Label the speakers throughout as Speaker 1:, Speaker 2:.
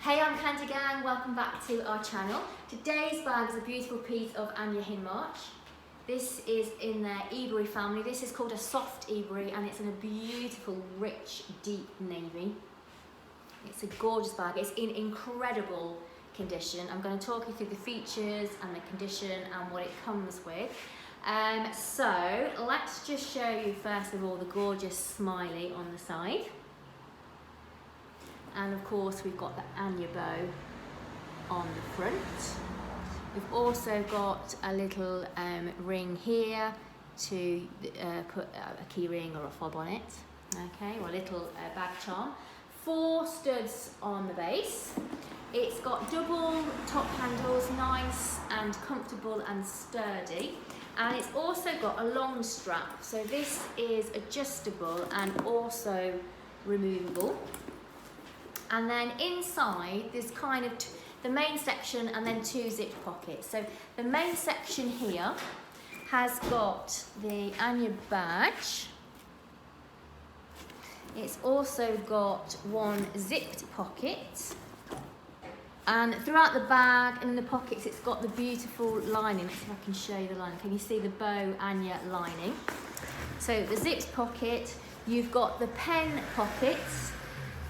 Speaker 1: Hey Armcandy gang, welcome back to our channel. Today's bag is a beautiful piece of Anya Hindmarch. This is in their Ebury family. This is called a soft Ebury and it's in a beautiful, rich, deep navy. It's a gorgeous bag. It's in incredible condition. I'm going to talk you through the features and the condition and what it comes with. So let's just show you first of all the gorgeous smiley on the side. And of course we've got the Anya bow on the front. We've also got a little ring here to put a key ring or a fob on it. Okay, or a little bag charm. 4 studs on the base. It's got double top handles, nice and comfortable and sturdy. And it's also got a long strap. So this is adjustable and also removable. And then inside there's kind of the main section and then 2 zipped pockets. So the main section here has got the Anya badge. It's also got 1 zipped pocket. And throughout the bag and in the pockets it's got the beautiful lining. Let's see if I can show you the lining. Can you see the bow Anya lining? So the zipped pocket, you've got the pen pockets.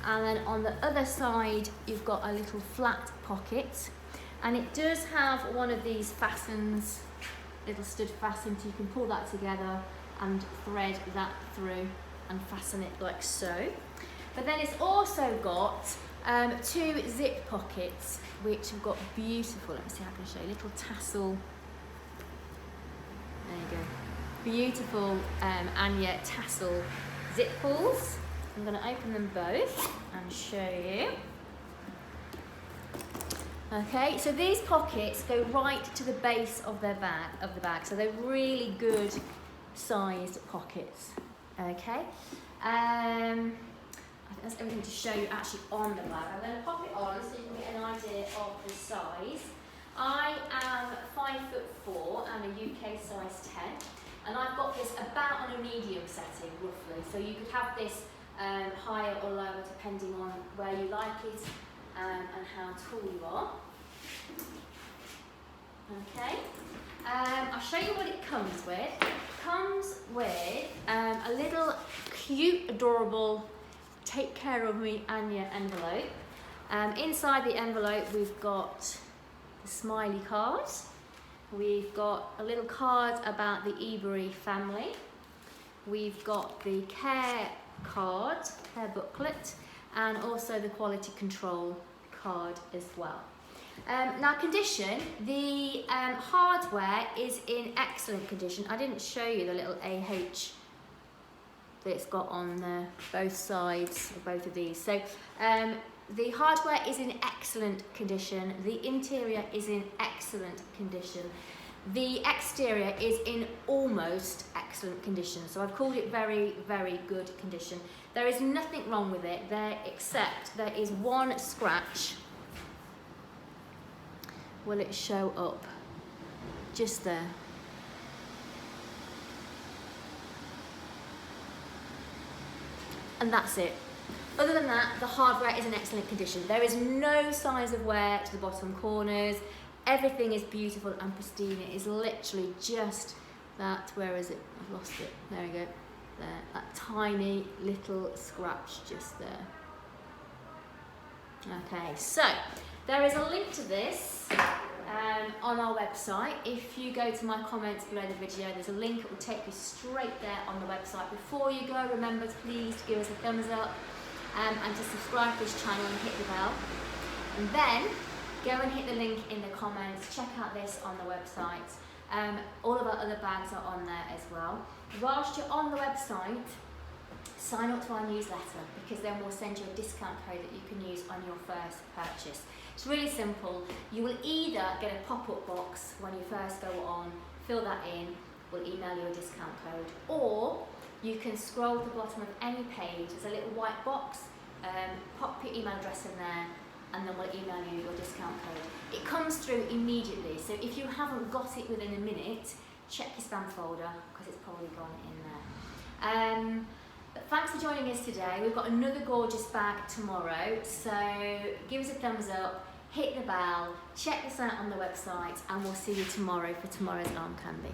Speaker 1: And then on the other side, you've got a little flat pocket. And it does have one of these fastens, little stud fasten, so you can pull that together and thread that through and fasten it like so. But then it's also got 2 zip pockets, which have got beautiful, let me see how I can show you, little tassel. There you go. Beautiful Anya tassel zip pulls. I'm going to open them both and show you. Okay, so these pockets go right to the base of the bag, so they're really good sized pockets. Okay, I think that's everything to show you actually on the bag. I'm going to pop it on so you can get an idea of the size. I am 5'4" and a UK size 10, and I've got this about on a medium setting roughly. So you could have this higher or lower depending on where you like it and how tall you are. Okay, I'll show you what it comes with. It comes with a little cute, adorable Take Care of Me Anya envelope. Inside the envelope we've got the smiley card. We've got a little card about the Ebury family. We've got the care booklet, and also the quality control card as well. Now condition, the hardware is in excellent condition. I didn't show you the little AH that it's got on both sides of both of these. So the hardware is in excellent condition, the interior is in excellent condition. The exterior is in almost excellent condition, so I've called it very, very good condition. There is nothing wrong with it there, except there is 1 scratch. Will it show up? Just there. And that's it. Other than that, the hardware is in excellent condition. There is no signs of wear to the bottom corners. Everything is beautiful and pristine. It is literally just that, where is it? I've lost it. There we go. There, that tiny little scratch just there. Okay, so there is a link to this on our website. If you go to my comments below the video, there's a link that will take you straight there on the website. Before you go, remember to please give us a thumbs up and to subscribe to this channel and hit the bell. And then go and hit the link in the comments, check out this on the website. All of our other bags are on there as well. Whilst you're on the website, sign up to our newsletter, because then we'll send you a discount code that you can use on your first purchase. It's really simple. You will either get a pop-up box when you first go on, fill that in, we'll email you a discount code, or you can scroll to the bottom of any page, there's a little white box, pop your email address in there, and then we'll email you your discount code. It comes through immediately, so if you haven't got it within a minute, check your spam folder, because it's probably gone in there. Thanks for joining us today. We've got another gorgeous bag tomorrow, so give us a thumbs up, hit the bell, check us out on the website, and we'll see you tomorrow for tomorrow's Armcandy.